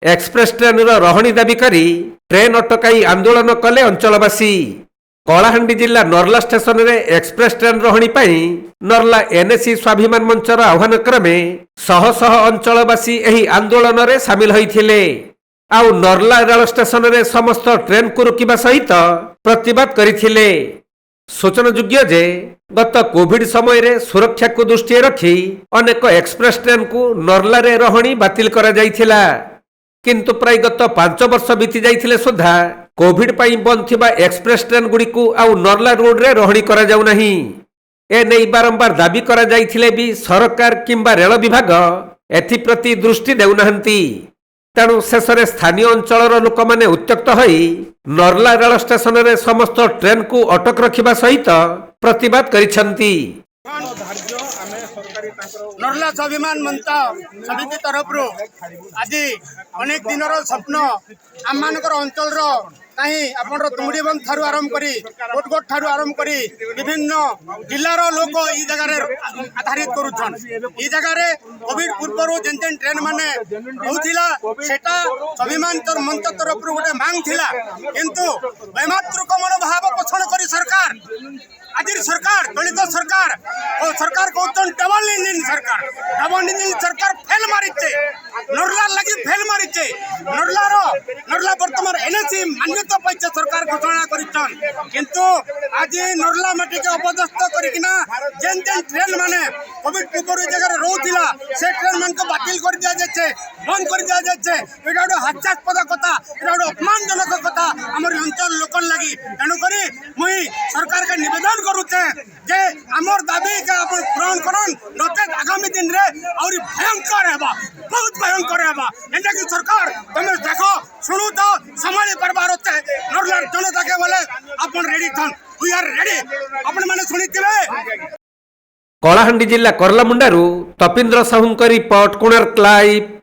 Express train रही दाबी करी ट्रेन अटकाई आंदोलन कले अंचलवासी। कलाहांडी जिला नर्ला स्टेशन रे एक्सप्रेस ट्रेन रही नर्ला एनएसी स्वाभिमान मंचर आह्वान क्रमे शह शह अंचलवासी एही आंदोलन रे सामिल होइथिले। आउ नर्ला रेल स्टेशन रे समस्त ट्रेन को रोकिबा सहित प्रतिवाद करिथिले। सूचनायोग्य जे गत कोविड समय रे सुरक्षा को दृष्टि रखी अनेक एक्सप्रेस ट्रेन को नर्ला रे रही बातिल करा जाइथिला, किंतु प्राय गत 5 वर्ष बीती जाइथिले सुधा कोविड पाई बंद थिबा एक्सप्रेस ट्रेन गुडी को आउ नर्ला रोड रे रही करा जाउ नाही। ए नै बारंबार दाबी करा जाइथिले भी सरकार किंबा रेल विभाग एथि प्रति दृष्टि देउ नाहंती। तेणु शेष में स्थानीय अंचल लोक मैंने उत्त्यक्त होई नर्ला रेल स्टेशन रे समस्त ट्रेन को अटक रखिबा सहित प्रतिवाद करिसंती। नर्ला स्वाभिमान मंच समिति तरफ आज अनेक दिन स्वप्न आम मान अंचल कहीं आप तुमड़ी बंद ठार आरंभ करी कोटकोट ठार आरंभ करी विभिन्न जिलार लोक ई जगह आधारित करुछन। ई जगह कोविड पूर्व जेन जेन ट्रेन माने होउथिला सेटा स्वाभिमान मंच तरफ गोटे मांग थिला, किंतु वैमातृक मनोभाव पोषण करी सरकार आज सरकार दलित सरकार और सरकार कहते डबल इंजिन सरकार फेल मारिचे नर्ला लगी फेल मारिचे। नर्ला वर्तमान एनएसी मान्यता पाइছে सरकार घोषणा करिछन, किंतु आज नर्ला माटी के अपदस्थ करिकिना जेन जेन ट्रेन माने कोविड पूर्व जगह रहउथिला से ट्रेन मान को बातिल कर दिया जायछे, बंद कर दिया जायछे। एटा एक हास्यास्पद कथा, एटा एक अपमानजनक कथा हमर अंचल लोकन लगी। तेणु करी मुई सरकार के निवेदन करुचे जे हमर दाबी के अपन पूरण करन, नचेत आगामी दिन रे और भयंकर हेबा, बहुत भयंकर हेबा। एटा कि सरकार तुम देखो सुनु तो संभाली परबार होते नर्ला जनता के बोले अपन रेडी थन, वी आर रेडी। अपन माने सुनिथिबे। कलाहांडी जिला करलामुंडारू तपींद्र साहू रिपोर्ट, कोणार्क लाइव।